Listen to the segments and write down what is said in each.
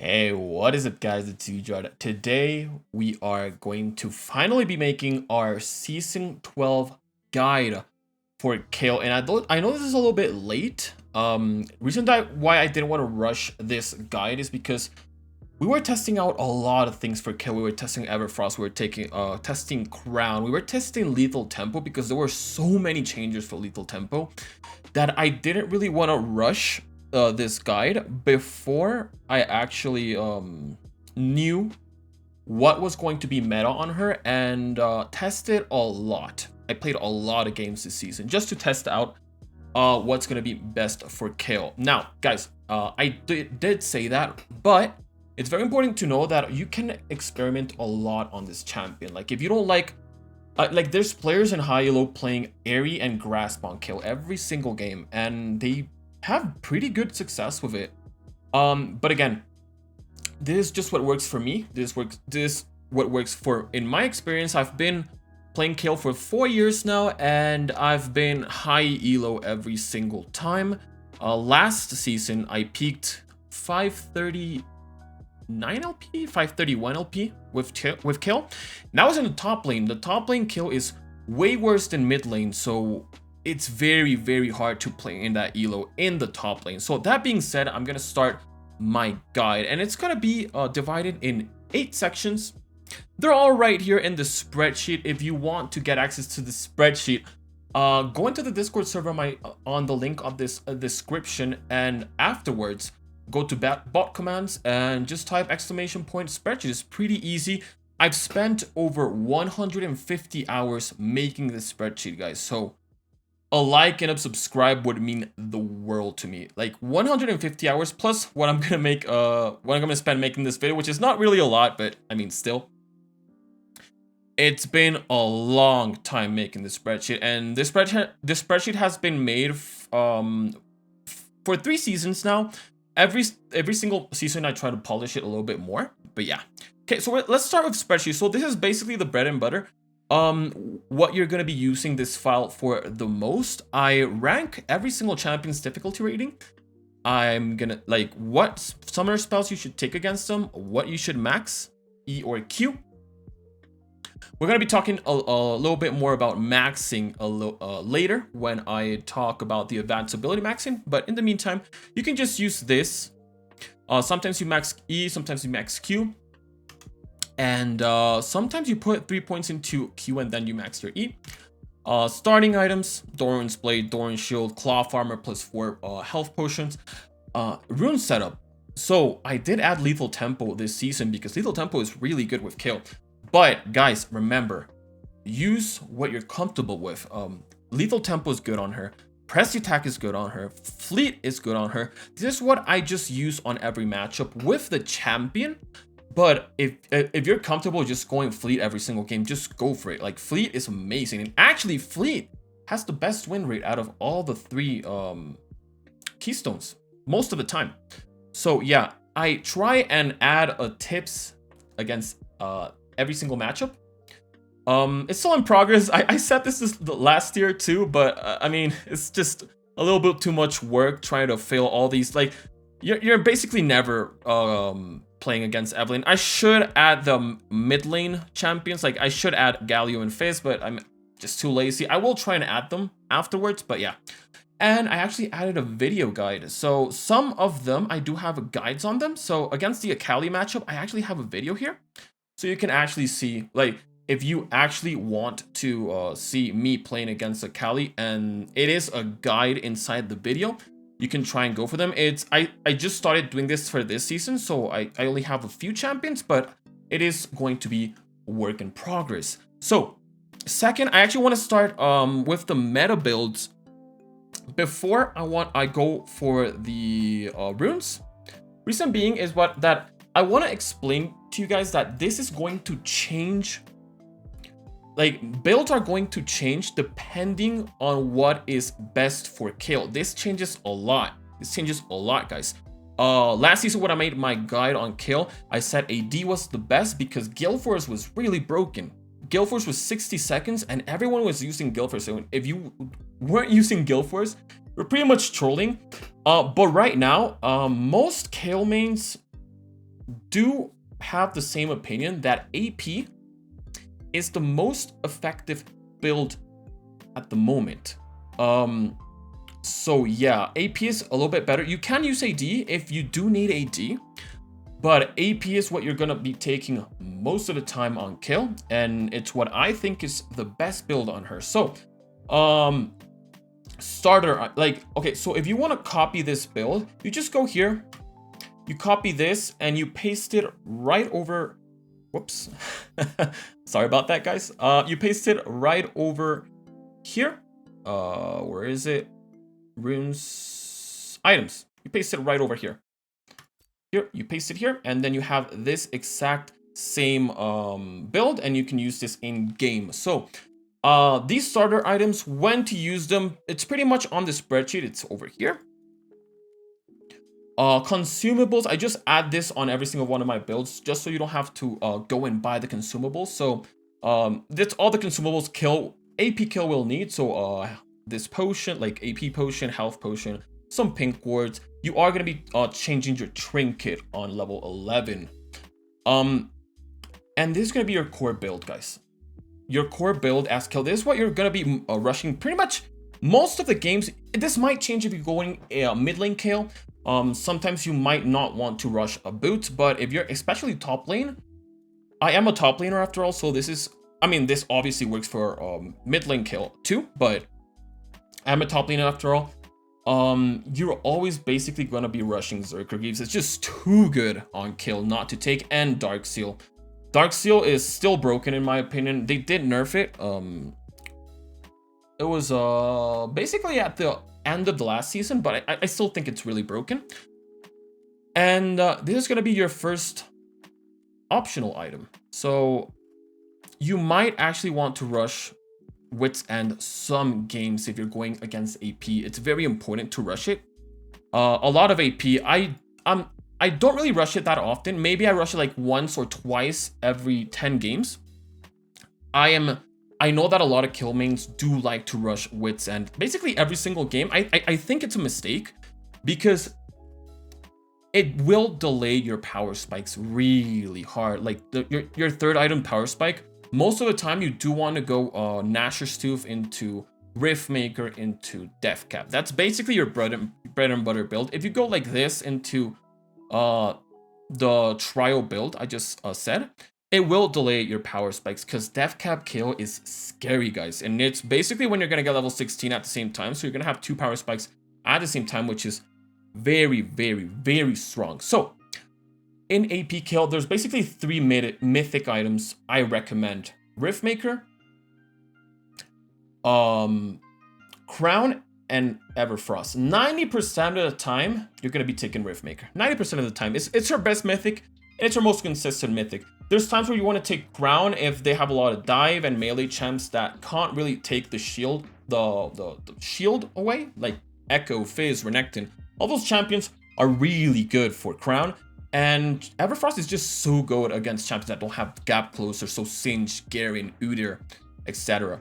Hey, what is up, guys? It's UJard. Today, we are going to finally be making our Season 12 guide for Kayle. And I know this is a little bit late. Reason why I didn't want to rush this guide is because we were testing out a lot of things for Kayle. We were testing Everfrost, we were testing Crown, we were testing Lethal Tempo because there were so many changes for Lethal Tempo that I didn't really want to rush this guide before I actually knew what was going to be meta on her and tested a lot. I played a lot of games this season just to test out what's going to be best for Kayle. Now, guys, I did say that, but it's very important to know that you can experiment a lot on this champion. Like, if you don't like there's players in high elo playing Airy and Grasp on Kayle every single game, and they have pretty good success with it. But again, this is just what works for me. This what works for, in my experience. I've been playing Kayle for 4 years now, and I've been high elo every single time. Last season I peaked 539 LP, 531 LP with Kayle. Now I was in the top lane. The top lane Kayle is way worse than mid lane, so it's very, very hard to play in that elo in the top lane. So that being said, I'm gonna start my guide, and it's gonna be divided in 8 sections. They're all right here in the spreadsheet. If you want to get access to the spreadsheet, go into the Discord server on the link of this description, and afterwards go to bot commands and just type !spreadsheet. It's pretty easy. I've spent over 150 hours making this spreadsheet, guys, so a like and a subscribe would mean the world to me. Like 150 hours plus what I'm gonna spend making this video, which is not really a lot, but I mean, still. It's been a long time making this spreadsheet, and this spreadsheet has been made for 3 seasons now. Every single season I try to polish it a little bit more, but yeah. Okay, so let's start with spreadsheet. So this is basically the bread and butter. What you're gonna be using this file for the most. I rank every single champion's difficulty rating. I'm gonna like what summoner spells you should take against them, what you should max, E or Q. We're gonna be talking a little bit more about maxing later when I talk about the advanced ability maxing. But in the meantime, you can just use this. Sometimes you max E, sometimes you max Q. And sometimes you put 3 points into Q and then you max your E. Starting items: Doran's Blade, Doran's Shield, Cloth Armor plus 4 health potions. Rune setup. So I did add Lethal Tempo this season because Lethal Tempo is really good with Kayle. But guys, remember, use what you're comfortable with. Lethal Tempo is good on her. Press Attack is good on her. Fleet is good on her. This is what I just use on every matchup with the champion. But if you're comfortable just going Fleet every single game, just go for it. Like, Fleet is amazing. And actually, Fleet has the best win rate out of all the 3 keystones most of the time. So yeah, I try and add tips against every single matchup. It's still in progress. I said this is the last year too, but I mean, it's just a little bit too much work trying to fail all these. Like, you're basically never playing against Evelyn. I should add the mid lane champions. Like, I should add Galio and Fizz, but I'm just too lazy. I will try and add them afterwards, but yeah. And I actually added a video guide. So some of them, I do have guides on them. So against the Akali matchup, I actually have a video here. So you can actually see, like, if you actually want to see me playing against Akali, and it is a guide inside the video, you can try and go for them. I just started doing this for this season, so I only have a few champions, but it is going to be a work in progress. So second, I actually want to start with the meta builds before I go for the runes. Reason being is that I want to explain to you guys that this is going to change. Like, builds are going to change depending on what is best for Kayle. This changes a lot. Guys. Last season when I made my guide on Kayle, I said AD was the best because Gale Force was really broken. Gale Force was 60 seconds and everyone was using Gale Force. So if you weren't using Gale Force, we're pretty much trolling. But right now, most Kayle mains do have the same opinion that AP is the most effective build at the moment. So yeah, AP is a little bit better. You can use AD if you do need AD, but AP is what you're gonna be taking most of the time on Kayle, and it's what I think is the best build on her. So, starter, like, okay, so if you want to copy this build, you just go here, you copy this, and you paste it right over. Whoops, sorry about that, guys. You paste it right over here. Where is it? Runes, items. You paste it right over here. Here, you paste it here, and then you have this exact same build, and you can use this in game. So these starter items, when to use them, it's pretty much on the spreadsheet. It's over here. Consumables, I just add this on every single one of my builds, just so you don't have to go and buy the consumables. So that's all the consumables AP Kayle will need. So this potion, like AP potion, health potion, some pink wards. You are going to be changing your trinket on level 11. And this is going to be your core build, guys. Your core build as Kayle. This is what you're going to be rushing pretty much most of the games. This might change if you're going mid lane Kayle. Sometimes you might not want to rush a boot, but if you're especially top lane, I am a top laner after all, so this is, I mean, this obviously works for mid lane Kayle too, but I'm a top laner after all. You're always basically gonna be rushing Zerker Greaves. It's just too good on Kayle not to take, and Dark Seal. Dark Seal is still broken in my opinion. They did nerf it. It was basically at the end of the last season, but I still think it's really broken. And this is gonna be your first optional item. So you might actually want to rush Wits End some games if you're going against AP. It's very important to rush it. A lot of AP, I don't really rush it that often. Maybe I rush it like once or twice every 10 games. I know that a lot of Kayle mains do like to rush Wits End basically every single game. I think it's a mistake because it will delay your power spikes really hard. Like your third item power spike, most of the time you do want to go Nasher's Tooth into Riftmaker into Death Cap. That's basically your bread and butter build. If you go like this into the trial build I just said, it will delay your power spikes because Death Cap Kayle is scary, guys. And it's basically when you're going to get level 16 at the same time. So you're going to have 2 power spikes at the same time, which is very, very, very strong. So in AP Kayle, there's basically 3 mythic items I recommend. Riftmaker, Crown, and Everfrost. 90% of the time, you're going to be taking Riftmaker. 90% of the time. It's her best mythic, and it's her most consistent mythic. There's times where you want to take Crown if they have a lot of dive and melee champs that can't really take the shield, the shield away, like Echo, Fizz, Renekton. All those champions are really good for Crown. And Everfrost is just so good against champions that don't have gap closer, so Singed, Garen, Udyr, etc.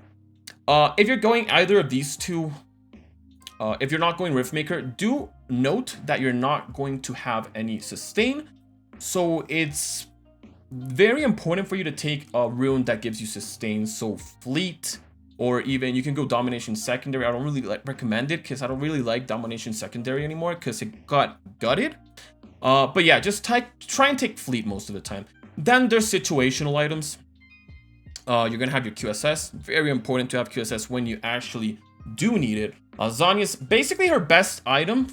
If you're going either of these two, if you're not going Riftmaker, do note that you're not going to have any sustain. So it's very important for you to take a rune that gives you sustain. So Fleet, or even you can go Domination Secondary. I don't really recommend it because I don't really like Domination Secondary anymore because it got gutted. But yeah, just try and take Fleet most of the time. Then there's situational items. You're gonna have your QSS. Very important to have QSS when you actually do need it. Zhonya's basically her best item,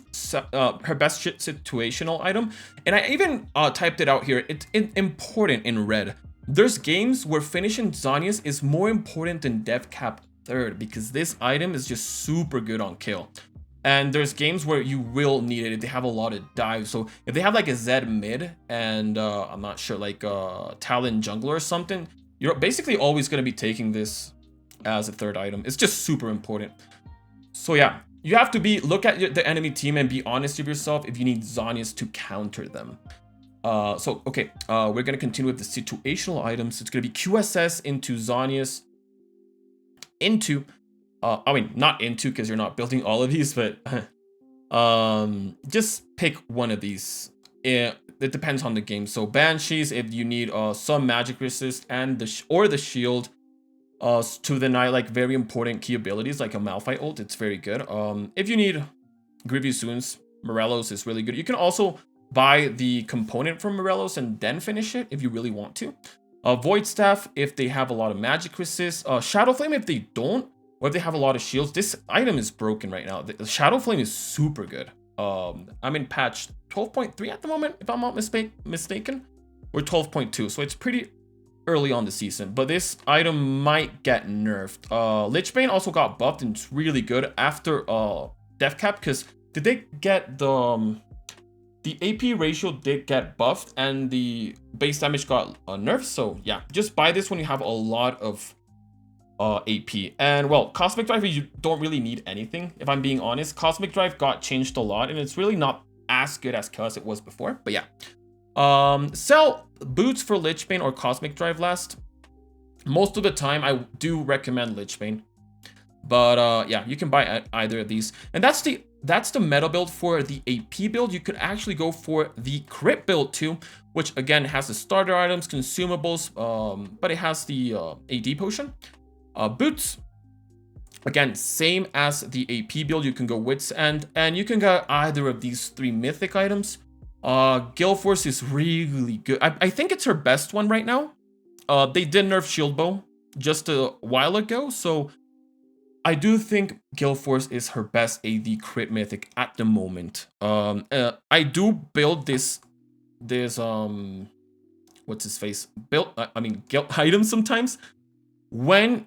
her best situational item. And I even typed it out here. It's important in red. There's games where finishing Zhonya's is more important than Death Cap 3rd because this item is just super good on Kayle. And there's games where you will need it if they have a lot of dives. So if they have like a Zed mid and I'm not sure, like Talon jungler or something, you're basically always going to be taking this as a 3rd item. It's just super important. So yeah, you have to look at the enemy team and be honest with yourself if you need Zhonya's to counter them. So okay, we're going to continue with the situational items. It's going to be QSS into Zhonya's into I mean, not into because you're not building all of these, but just pick one of these it depends on the game. So Banshees, if you need some magic resist and the shield to deny like very important key abilities like a Malphite ult, it's very good. If you need Grievous Wounds, Morelos is really good. You can also buy the component from Morelos and then finish it if you really want to. Void Staff if they have a lot of magic resist. Shadow Flame if they don't, or if they have a lot of shields. This item is broken right now. The Shadow Flame is super good. I'm in patch 12.3 at the moment, if I'm not mistaken, or 12.2, so it's pretty early on the season, but this item might get nerfed. Lichbane also got buffed and it's really good after Death Cap, because did they get the AP ratio did get buffed and the base damage got nerfed. So yeah, just buy this when you have a lot of AP. And well, Cosmic Drive, you don't really need anything, if I'm being honest. Cosmic Drive got changed a lot and it's really not as good as it was before, but yeah. Sell boots for Lichbane or Cosmic Drive last. Most of the time I do recommend Lichbane, but yeah, you can buy either of these. And that's the meta build for the AP build. You could actually go for the crit build too, which again has the starter items, consumables, but it has the AD potion. Boots, again, same as the AP build. You can go Wits End, and you can get either of these 3 mythic items. Gale Force is really good. I think it's her best one right now. They did nerf Shield Bow just a while ago, so I do think Gale Force is her best AD crit mythic at the moment. I do build this what's his face build, I mean Gale items sometimes when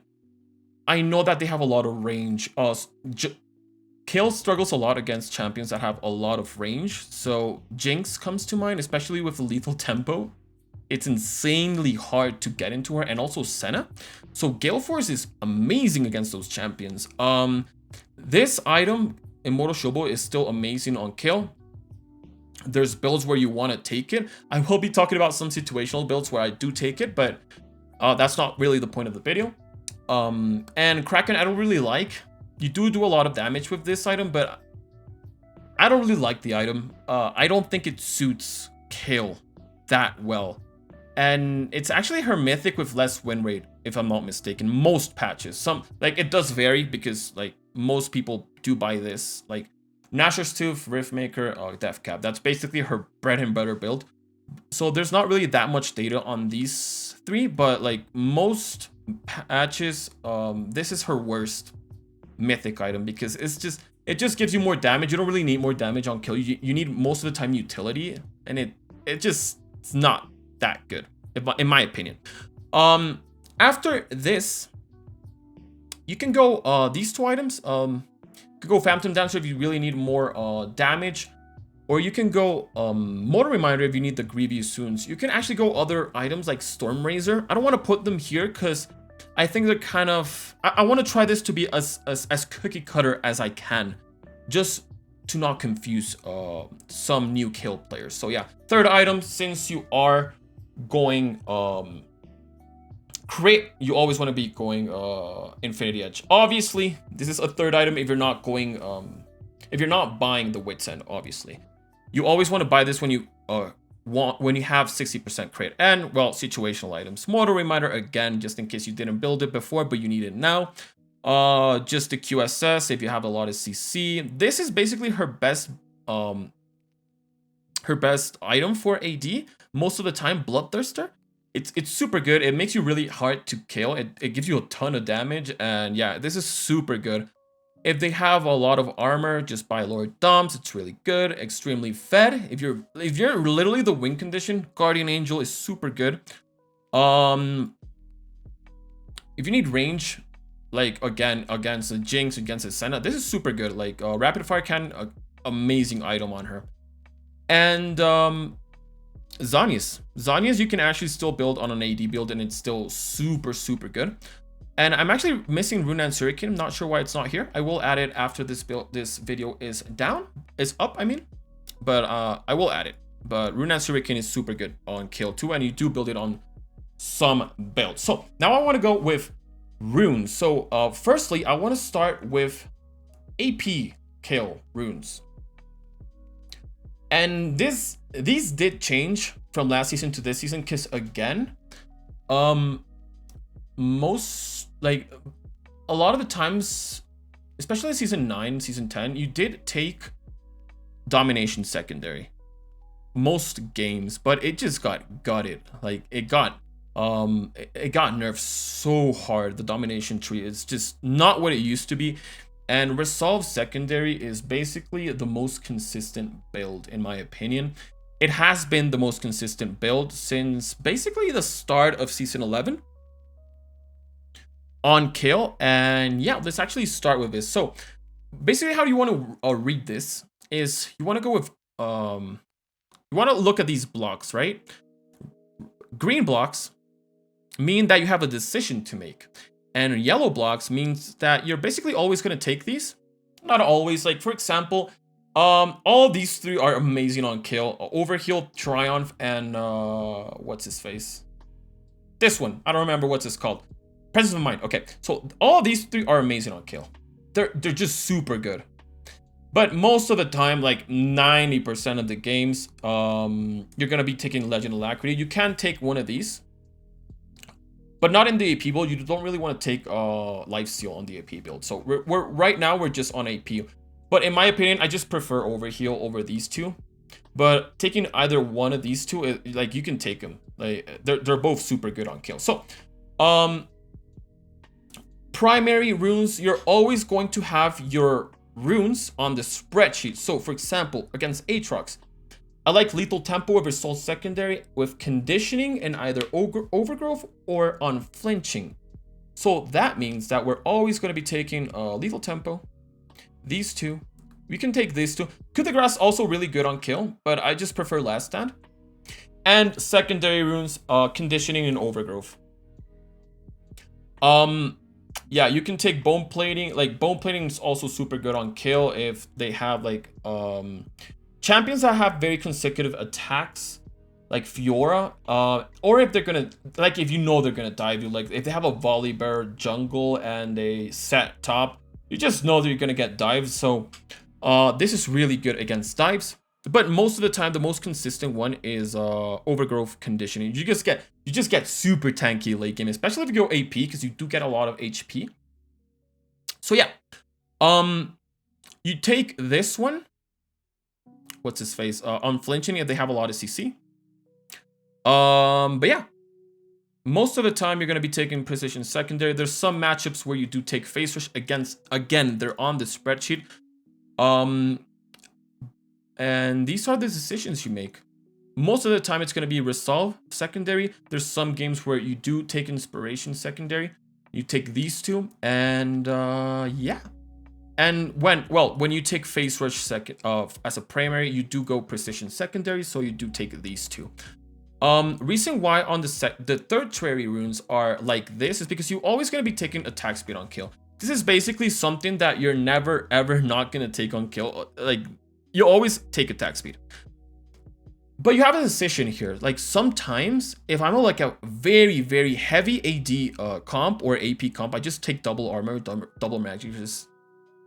I know that they have a lot of range. Kayle struggles a lot against champions that have a lot of range, so Jinx comes to mind, especially with the lethal tempo. It's insanely hard to get into her, and also Senna. So Gale Force is amazing against those champions. This item, Immortal Shobo, is still amazing on Kayle. There's builds where you want to take it. I will be talking about some situational builds where I do take it, but that's not really the point of the video. And Kraken I don't really like. You do a lot of damage with this item, but I don't really like the item. I don't think it suits Kayle that well. And it's actually her mythic with less win rate, if I'm not mistaken. Most patches. Some, like, it does vary because, like, most people do buy this. Like, Gnasher's Tooth, Riftmaker, Death Cap. That's basically her bread and butter build. So there's not really that much data on these 3, but, like, most patches, this is her worst mythic item because it just gives you more damage. You don't really need more damage on Kayle. You need most of the time utility, and it's not that good in my opinion. After this, you can go these 2 items. You could go Phantom Dancer if you really need more damage, or you can go Motor Reminder if you need the Grievous Wounds. You can actually go other items like Storm Razor. I don't want to put them here because I think they're kind of... I want to try this to be as cookie cutter as I can, just to not confuse some new Kayle players. So yeah, 3rd item, since you are going crit, you always want to be going Infinity Edge. Obviously, this is a 3rd item if you're not going if you're not buying the Wits End. Obviously, you always want to buy this when you when you have 60% crit. And well, situational items, Mortal Reminder again, just in case you didn't build it before but you need it now. Just the QSS if you have a lot of CC. This is basically her best item for AD most of the time. Bloodthirster, it's super good. It makes you really hard to kill. It gives you a ton of damage, and yeah, this is super good. If they have a lot of armor, just buy Lord Dumps. It's really good. Extremely fed. If you're literally the win condition, Guardian Angel is super good. If you need range, like again against a Jinx, against a Senna, this is super good. Like Rapid Fire Cannon, amazing item on her. And Zhonya's you can actually still build on an AD build and it's still super good. And I'm actually missing Runan Shuriken. I'm not sure why it's not here. I will add it after this video is up, I mean. But I will add it. But Runan Shuriken is super good on Kayle too, and you do build it on some builds. So now I want to go with runes. So firstly, I want to start with AP Kayle runes. And these did change from last season to this season, because again, most, like, a lot of the times, especially season 9, season 10, you did take domination secondary most games, but it just got gutted. Like, it got nerfed so hard. The domination tree is just not what it used to be, and resolve secondary is basically the most consistent build, in my opinion. It has been the most consistent build since basically the start of season 11 on Kayle. And yeah, let's actually start with this. So basically, how do you want to read this is you want to go with you want to look at these blocks, right? Green blocks mean that you have a decision to make, and yellow blocks means that you're basically always going to take these. Not always. Like, for example, all these three are amazing on Kayle: Overheal, Triumph, and what's his face? This one, I don't remember what's this called. Presence of Mind. Okay, so all these three are amazing on Kayle. They're just super good. But most of the time, like 90% of the games, you're gonna be taking Legend Alacrity. You can take one of these, but not in the AP build. You don't really want to take Lifesteal on the AP build. So we're right now we're just on AP. But in my opinion, I just prefer Overheal over these two. But taking either one of these two, like, you can take them. Like, they're both super good on Kayle. So, primary runes, you're always going to have your runes on the spreadsheet. So, for example, against Aatrox, I like Lethal Tempo with Resolve Secondary with Conditioning and either Overgrowth or Unflinching. So that means that we're always going to be taking Lethal Tempo, these two. We can take these two. Coup de Grace also really good on Kayle, but I just prefer Last Stand. And secondary runes, Conditioning and Overgrowth. Yeah, you can take Bone Plating. Like, Bone Plating is also super good on Kayle if they have, like, champions that have very consecutive attacks, like Fiora, or if they're gonna, like, if you know they're gonna dive you, like if they have a Volibear jungle and a set top, you just know that you're gonna get dives. So this is really good against dives. But most of the time, the most consistent one is Overgrowth Conditioning. You just get super tanky late game, especially if you go AP, because you do get a lot of HP. So yeah, you take this one. What's his face? Unflinching if they have a lot of CC. But yeah, most of the time you're gonna be taking Precision Secondary. There's some matchups where you do take Face Rush against. Again, they're on the spreadsheet. And these are the decisions you make. Most of the time, it's going to be Resolve Secondary. There's some games where you do take Inspiration Secondary. You take these two, and yeah. And when you take Face Rush second as a primary, you do go Precision Secondary, so you do take these two. Reason why on the third tertiary runes are like this is because you're always going to be taking attack speed on Kayle. This is basically something that you're never ever not going to take on Kayle. Like, you always take attack speed. But you have a decision here. Like, sometimes if I'm like a very, very heavy AD comp or AP comp, I just take double armor, double magic resist.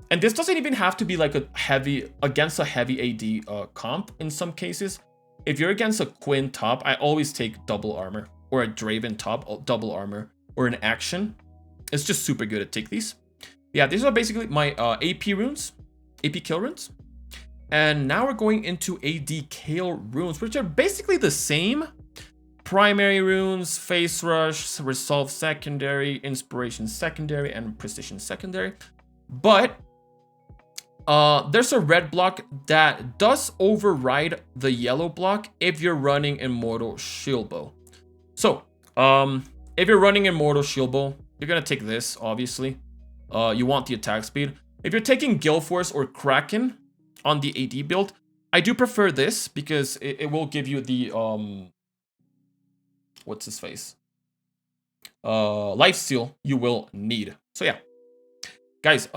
And this doesn't even have to be like against a heavy AD comp in some cases. If you're against a Quinn top, I always take double armor, or a Draven top, double armor, or an action. It's just super good to take these. Yeah, these are basically my AP runes, AP kill runes. And now we're going into AD Kayle runes, which are basically the same. Primary runes, Face Rush, Resolve Secondary, Inspiration Secondary, and Precision Secondary. But there's a red block that does override the yellow block if you're running Immortal Shield Bow. So, if you're running Immortal Shield Bow, you're going to take this, obviously. You want the attack speed. If you're taking Gale Force or Kraken on the AD build, I do prefer this because it will give you the what's his face? Lifesteal you will need. So yeah, guys,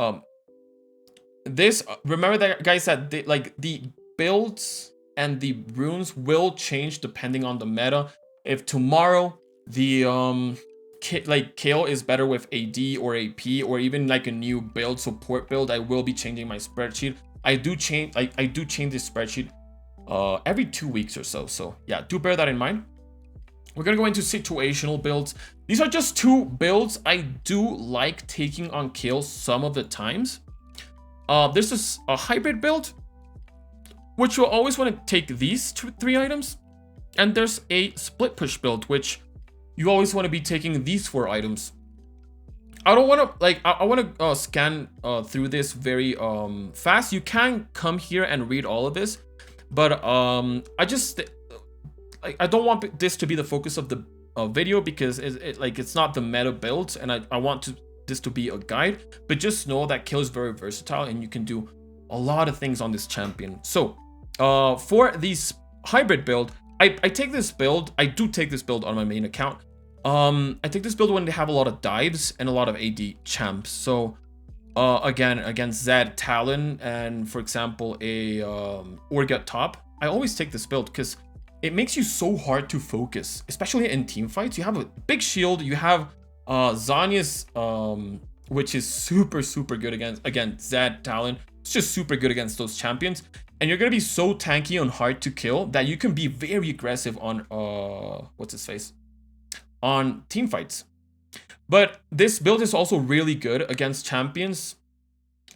this remember that, guys, that the builds and the runes will change depending on the meta. If tomorrow the Kayle is better with AD or AP, or even like a new build, support build, I will be changing my spreadsheet. I do change the spreadsheet every 2 weeks or so. So yeah, do bear that in mind. We're gonna go into situational builds. These are just 2 builds I do like taking on Kayle some of the times. This is a hybrid build, which you'll always want to take these 3 items. And there's a split push build, which you always want to be taking these 4 items. I don't want to, like, I want to scan through this very fast. You can come here and read all of this, but I don't want this to be the focus of the video, because it's not the meta build, and I want this to be a guide. But just know that Kayle is very versatile and you can do a lot of things on this champion. So for these hybrid build, I take this build. I do take this build on my main account. I take this build when they have a lot of dives and a lot of AD champs. So again, against Zed, Talon, and for example a Orga top, I always take this build because it makes you so hard to focus, especially in team fights. You have a big shield. You have Zanya's, which is super good against Zed, Talon. It's just super good against those champions. And you're gonna be so tanky and hard to kill that you can be very aggressive on what's his face? On team fights. But this build is also really good against champions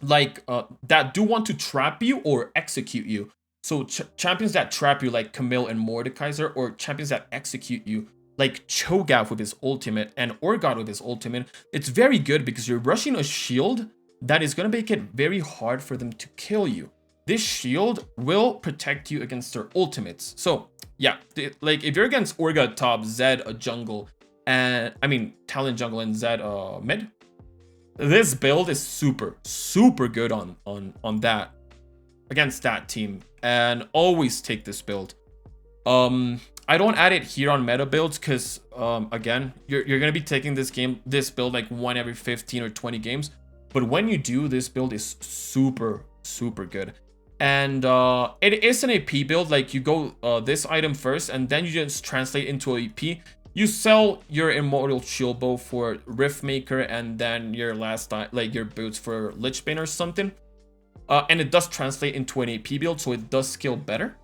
like that do want to trap you or execute you. So champions that trap you like Camille and Mordekaiser, or champions that execute you like Cho'Gath with his ultimate and Orgod with his ultimate. It's very good because you're rushing a shield that is going to make it very hard for them to kill you. This shield will protect you against their ultimates. So yeah, like if you're against Orgod top, Zed a jungle, and I mean Talon jungle and Zed mid, this build is super good on that, against that team. And always take this build. I don't add it here on meta builds because again, you're gonna be taking this build like 1 every 15 or 20 games. But when you do, this build is super good. And it is an AP build. Like you go this item first, and then you just translate into a AP. You sell your Immortal Shield Bow for Riftmaker, and then your last like your boots for Lichbane or something. And it does translate into an AP build, so it does scale better.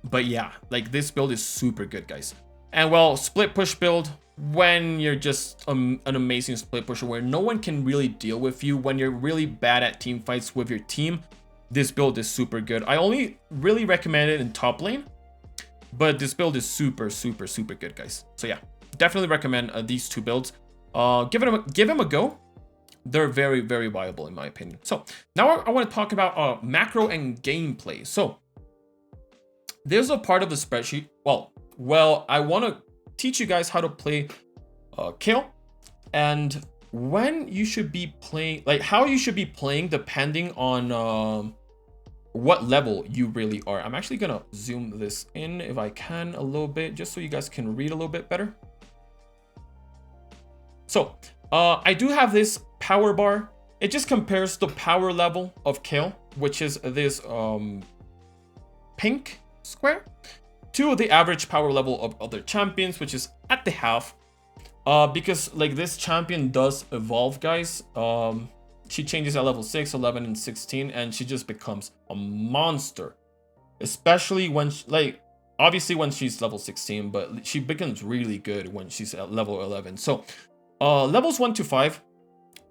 But yeah, like this build is super good, guys. And well, split push build, when you're just an amazing split pusher where no one can really deal with you, when you're really bad at team fights with your team, this build is super good. I only really recommend it in top lane, but this build is super good, guys. So yeah, definitely recommend these 2 builds. Give them a go. They're very viable in my opinion. So now I want to talk about macro and gameplay. So there's a part of the spreadsheet. Well, I want to teach you guys how to play Kayle, and when you should be playing, like how you should be playing depending on what level you really are. I'm actually gonna zoom this in if I can a little bit, just so you guys can read a little bit better. So I do have this power bar. It just compares the power level of Kayle, which is this pink square, to the average power level of other champions, which is at the half. Because like this champion does evolve, guys. She changes at level 6, 11, and 16, and she just becomes a monster. Especially when obviously when she's level 16, but she becomes really good when she's at level 11. So levels 1 to 5,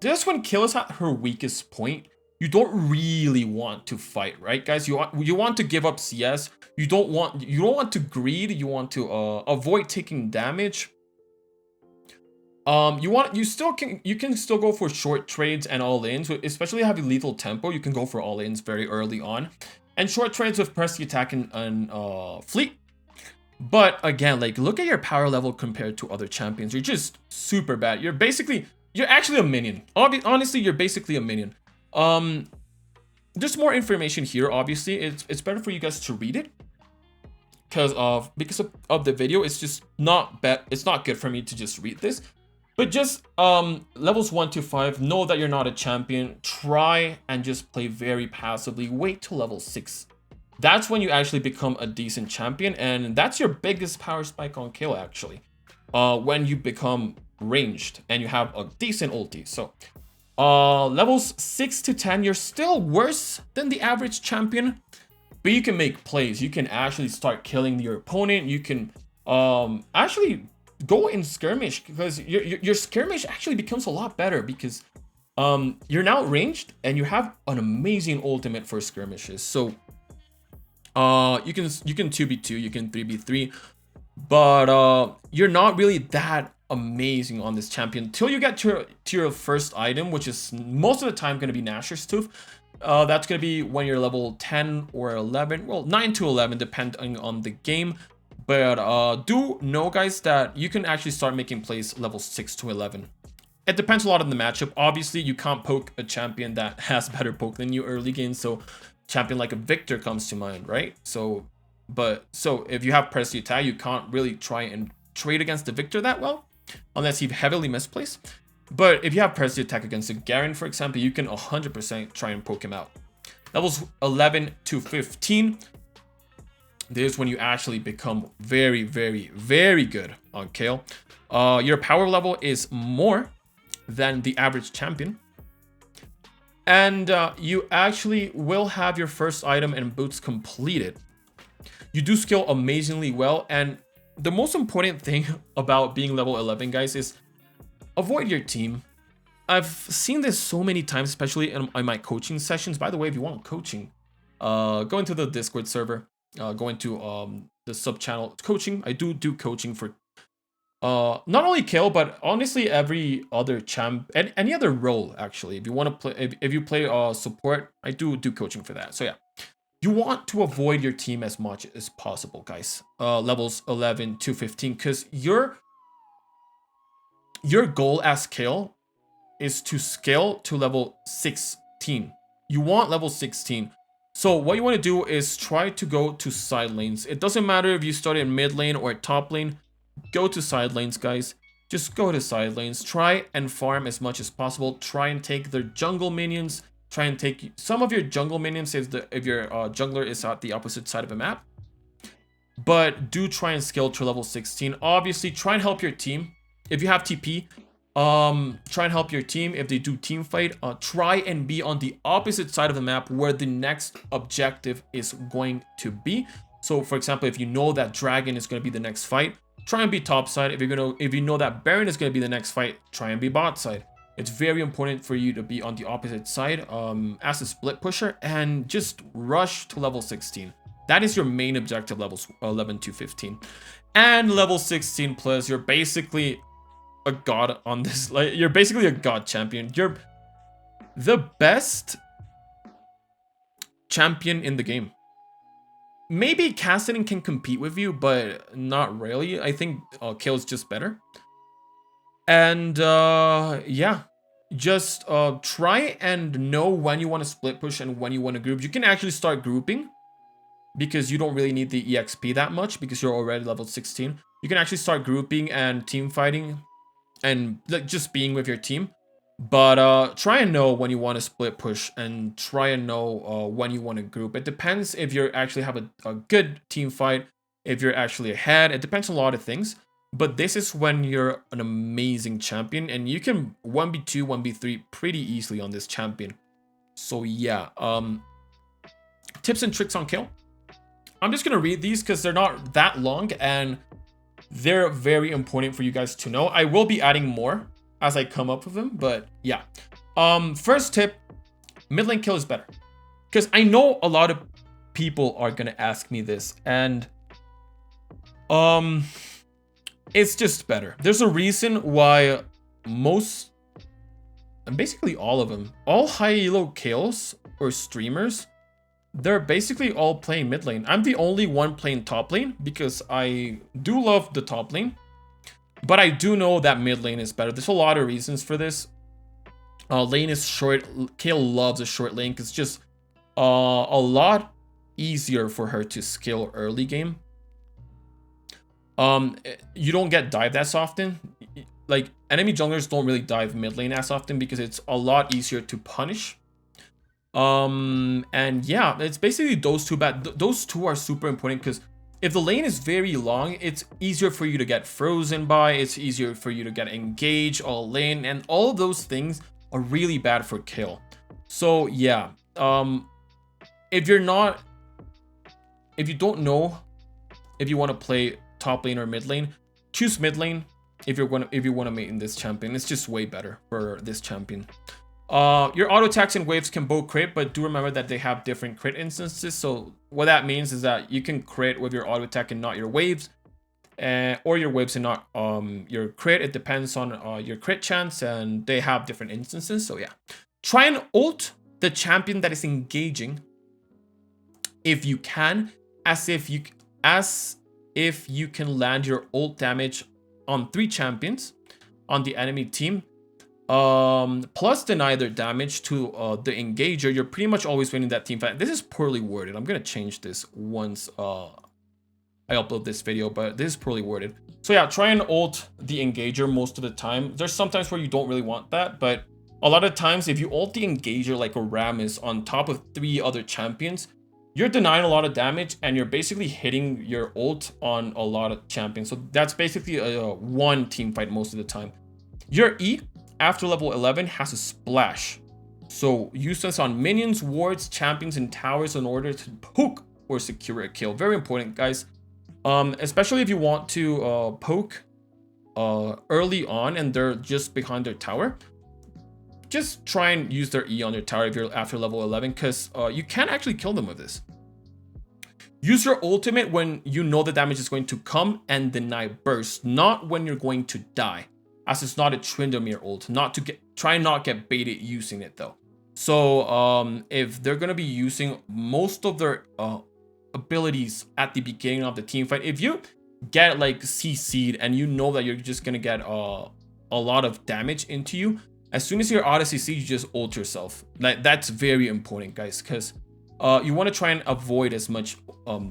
this when Kayle is at her weakest point. You don't really want to fight, right, guys? You want to give up CS. You don't want to greed. You want to avoid taking damage. You can still go for short trades and all-ins, especially if you have lethal tempo. You can go for all-ins very early on, and short trades with press the attack and fleet. But again, like look at your power level compared to other champions. You're just super bad. You're actually a minion. Honestly, you're basically a minion. There's more information here. Obviously, it's better for you guys to read it because of the video. It's just not bad. It's not good for me to just read this. But just levels 1 to 5, know that you're not a champion. Try and just play very passively. Wait till level 6. That's when you actually become a decent champion, and that's your biggest power spike on Kayle actually. When you become ranged and you have a decent ulti. So levels 6 to 10, you're still worse than the average champion. but you can make plays. You can actually start killing your opponent. You can actually go in skirmish, because your skirmish actually becomes a lot better because you're now ranged and you have an amazing ultimate for skirmishes. So you can 2v2, you can 3v3, but you're not really that amazing on this champion till you get to your first item, which is most of the time going to be Nashor's Tooth. That's going to be when you're level 10 or 11, well, 9 to 11 depending on the game. But do know, guys, that you can actually start making plays level 6 to 11. It depends a lot on the matchup. Obviously, you can't poke a champion that has better poke than you early game, so champion like a Victor comes to mind, right? So if you have press the attack, you can't really try and trade against the Victor that well, unless he heavily misplays. But if you have press the attack against a Garen, for example, you can 100% try and poke him out. Levels 11 to 15. This is when you actually become very, very, very good on Kayle. Your power level is more than the average champion. And you actually will have your first item and boots completed. You do scale amazingly well. And the most important thing about being level 11, guys, is avoid your team. I've seen this so many times, especially in my coaching sessions. By the way, if you want coaching, go into the Discord server. Go into the sub channel coaching. I do coaching for not only Kayle, but honestly every other champ and any other role. Actually, if you want to play, if you play support, I do coaching for that. So yeah, you want to avoid your team as much as possible, guys. Levels 11 to 15, because your goal as Kayle is to scale to level 16. You want level 16. So what you want to do is try to go to side lanes. It doesn't matter if you start in mid lane or top lane. Go to side lanes, guys. Just go to side lanes. Try and farm as much as possible. Try and take their jungle minions. Try and take some of your jungle minions if your jungler is at the opposite side of the map. But do try and scale to level 16. Obviously, try and help your team. If you have TP, try and help your team. If they do team fight, try and be on the opposite side of the map where the next objective is going to be. So for example, if you know that dragon is going to be the next fight, try and be top side. If you know that Baron is going to be the next fight, try and be bot side. It's very important for you to be on the opposite side as a split pusher, and just rush to level 16. That is your main objective, levels 11 to 15. And level 16 plus, you're basically a god on this. Like, you're basically a god champion. You're the best champion in the game. Maybe Kassadin can compete with you, but not really. I think Kayle's just better. And yeah, just try and know when you want to split push and when you want to group. You can actually start grouping because you don't really need the EXP that much because you're already level 16. You can actually start grouping and team fighting and like just being with your team. But try and know when you want to split push, and try and know when you want to group. It depends if you actually have a good team fight, if you're actually ahead. It depends on a lot of things. But this is when you're an amazing champion, and you can 1v2, 1v3 pretty easily on this champion. So yeah, tips and tricks on Kayle. I'm just gonna read these because they're not that long and they're very important for you guys to know. I will be adding more as I come up with them, but yeah. First tip, mid lane Kayle is better. Because I know a lot of people are gonna ask me this, and it's just better. There's a reason why most, and basically all of them, all high elo Kayles or streamers, they're basically all playing mid lane. I'm the only one playing top lane because I do love the top lane, but I do know that mid lane is better. There's a lot of reasons for this. Lane is short. Kayle loves a short lane because it's just a lot easier for her to scale early game. You don't get dived as often. Like, enemy junglers don't really dive mid lane as often because it's a lot easier to punish. And yeah, it's basically those two, but those two are super important because if the lane is very long, it's easier for you to get frozen by, it's easier for you to get engaged all lane, and all of those things are really bad for Kayle. So yeah, if you're not if you don't know if you want to play top lane or mid lane, choose mid lane if you want to main this champion. It's just way better for this champion. Your auto attacks and waves can both crit, but do remember that they have different crit instances. So what that means is that you can crit with your auto attack and not your waves, or your waves and not your crit. It depends on your crit chance, and they have different instances. So yeah, try and ult the champion that is engaging if you can, as if you can land your ult damage on 3 champions on the enemy team, plus deny their damage to the engager. You're pretty much always winning that team fight. This is poorly worded. I'm gonna change this once I upload this video, but this is poorly worded. So yeah, try and ult the engager most of the time. There's sometimes where you don't really want that, but a lot of times if you ult the engager like a ram is on top of 3 other champions, you're denying a lot of damage and you're basically hitting your ult on a lot of champions. So that's basically a one team fight most of the time. Your E after level 11 has a splash. So use this on minions, wards, champions, and towers in order to poke or secure a kill. Very important, guys. Especially if you want to poke early on and they're just behind their tower. Just try and use their E on their tower if you're after level 11, because you can actually kill them with this. Use your ultimate when you know the damage is going to come and deny burst, not when you're going to die, as it's not a Tryndamere ult. Try and not get baited using it though. So if they're gonna be using most of their abilities at the beginning of the team fight, if you get like CC'd and you know that you're just gonna get a lot of damage into you, as soon as you're out of CC, you just ult yourself. Like, that's very important, guys, because you want to try and avoid as much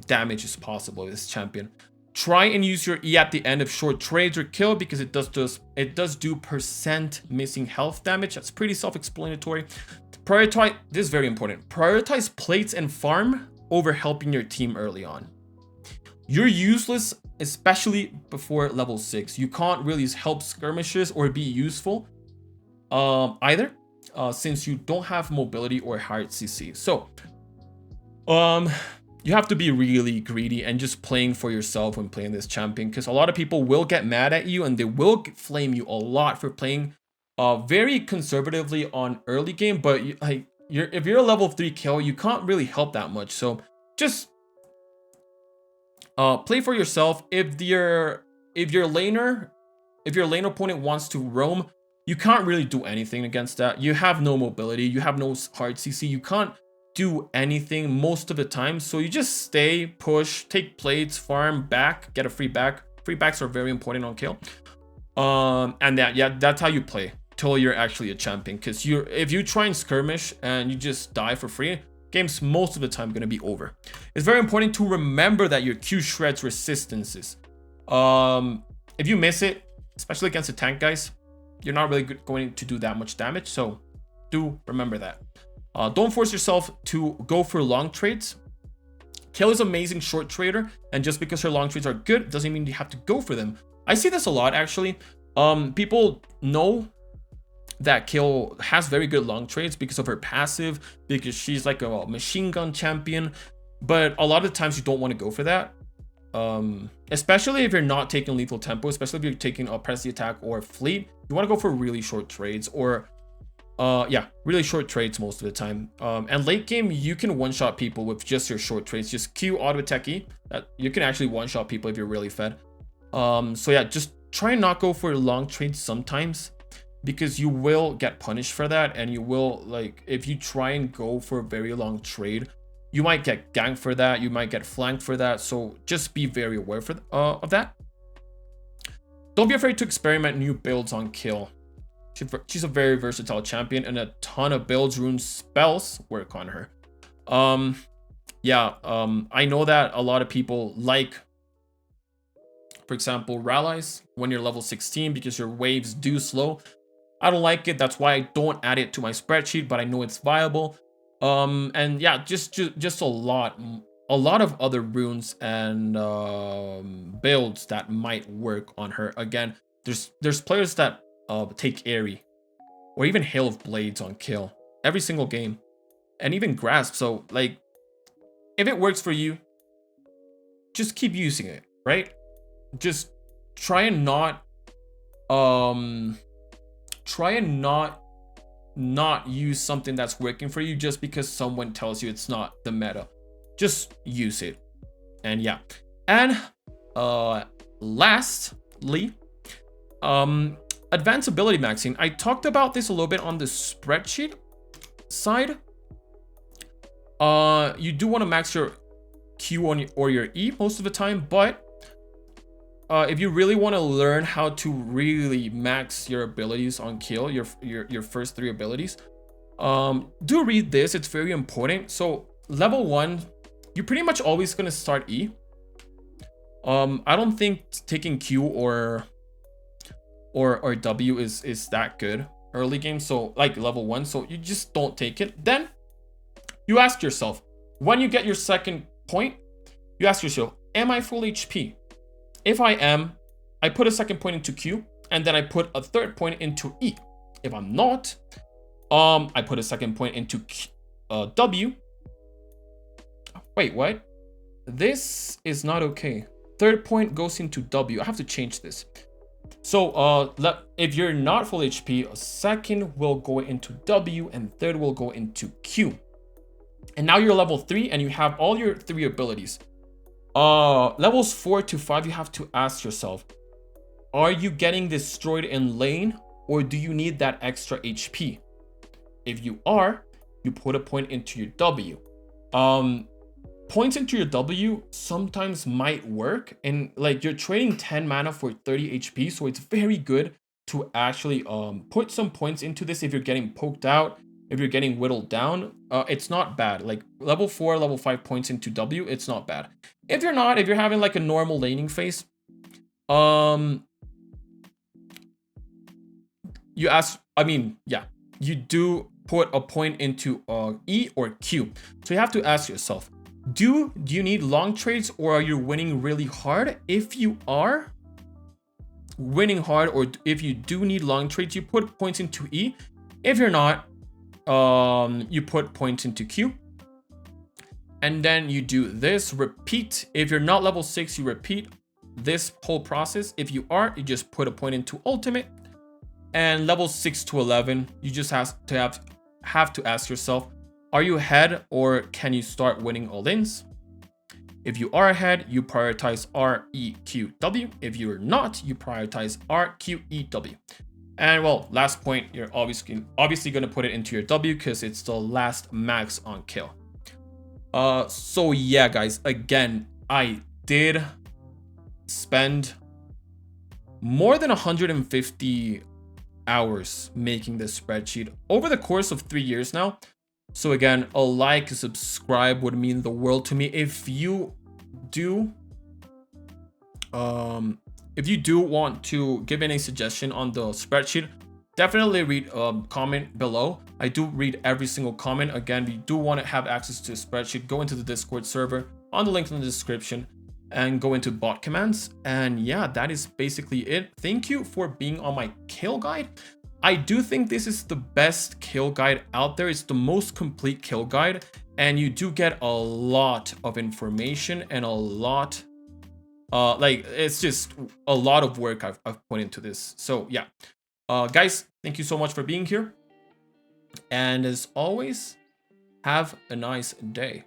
damage as possible with this champion. Try and use your E at the end of short trades or kill, because it does do percent missing health damage. That's pretty self-explanatory. Prioritize, this is very important. Prioritize plates and farm over helping your team early on. You're useless, especially before level 6. You can't really help skirmishers or be useful either, since you don't have mobility or hard CC. So you have to be really greedy and just playing for yourself when playing this champion, because a lot of people will get mad at you and they will flame you a lot for playing very conservatively on early game. But if you're a level 3 kill, you can't really help that much. So just play for yourself. If your lane opponent wants to roam, you can't really do anything against that. You have no mobility, you have no hard CC, you can't do anything most of the time. So you just stay, push, take plates, farm, back, get a free back. Free backs are very important on kill. And that's how you play till you're actually a champion. Because if you try and skirmish and you just die for free, game's most of the time gonna be over. It's very important to remember that your Q shreds resistances. If you miss it, especially against the tank guys, you're not really going to do that much damage. So do remember that. Don't force yourself to go for long trades. Kayle is an amazing short trader, and just because her long trades are good doesn't mean you have to go for them. I see this a lot, actually. People know that Kayle has very good long trades because of her passive, because she's like a machine gun champion, but a lot of times you don't want to go for that. Especially if you're not taking lethal tempo, especially if you're taking a press the attack or fleet, you want to go for really short trades, or really short trades most of the time. And late game, you can one-shot people with just your short trades. Just Q auto attack E, that you can actually one-shot people if you're really fed. So yeah, just try and not go for long trades sometimes, because you will get punished for that. And you will, like, if you try and go for a very long trade, you might get ganked for that, you might get flanked for that. So just be very aware of that. Don't be afraid to experiment new builds on Kayle. She's a very versatile champion, and a ton of builds, runes, spells work on her. I know that a lot of people like, for example, rallies when you're level 16 because your waves do slow. I don't like it. That's why I don't add it to my spreadsheet, but I know it's viable. And yeah, just a lot of other runes and builds that might work on her. Again, there's players that take Airy or even Hail of Blades on Kayle every single game, and even Grasp. So like, if it works for you, just keep using it, right? Just try and not use something that's working for you just because someone tells you it's not the meta. Just use it. And yeah. And lastly, advanced ability maxing. I talked about this a little bit on the spreadsheet side. You do want to max your Q or your E most of the time, but if you really want to learn how to really max your abilities on kill, your first 3 abilities, do read this. It's very important. So level 1, you're pretty much always going to start E. I don't think taking Q or W is that good early game. So like level 1, so you just don't take it. Then you ask yourself, when you get your second point, you ask yourself, am I full HP? If I am, I put a second point into Q, and then I put a third point into E. If I'm not, I put a second point into W. Wait, what? This is not okay. Third point goes into W. I have to change this. So if you're not full HP, a second will go into W, and third will go into Q. And now you're level 3, and you have all your 3 abilities. Levels 4 to 5, you have to ask yourself, are you getting destroyed in lane, or do you need that extra HP? If you are, you put a point into your W. Points into your W sometimes might work, and like you're trading 10 mana for 30 HP, so it's very good to actually put some points into this if you're getting poked out, if you're getting whittled down. It's not bad. Like level 4, level 5 points into W, it's not bad. If you're not, if you're having like a normal laning phase, you do put a point into E or Q. So you have to ask yourself, do you need long trades, or are you winning really hard? If you are winning hard, or if you do need long trades, you put points into E. If you're not, you put points into Q. And then you do this, repeat. If you're not level 6, you repeat this whole process. If you are, you just put a point into ultimate. And level 6 to 11, you just have to ask yourself, are you ahead, or can you start winning all-ins? If you are ahead, you prioritize R, E, Q, W. If you're not, you prioritize R, Q, E, W. And well, last point, you're obviously going to put it into your W because it's the last max on kill. So yeah, guys, again, I did spend more than 150 hours making this spreadsheet over the course of 3 years now. So again, a like, a subscribe would mean the world to me. If you do want to give any suggestion on the spreadsheet, definitely read comment below. I do read every single comment. Again, we do want to have access to a spreadsheet. Go into the Discord server on the link in the description and go into bot commands. And yeah, that is basically it. Thank you for being on my kill guide. I do think this is the best kill guide out there. It's the most complete kill guide, and you do get a lot of information and a lot it's just a lot of work I've put into this. So yeah, guys, thank you so much for being here, and as always, have a nice day.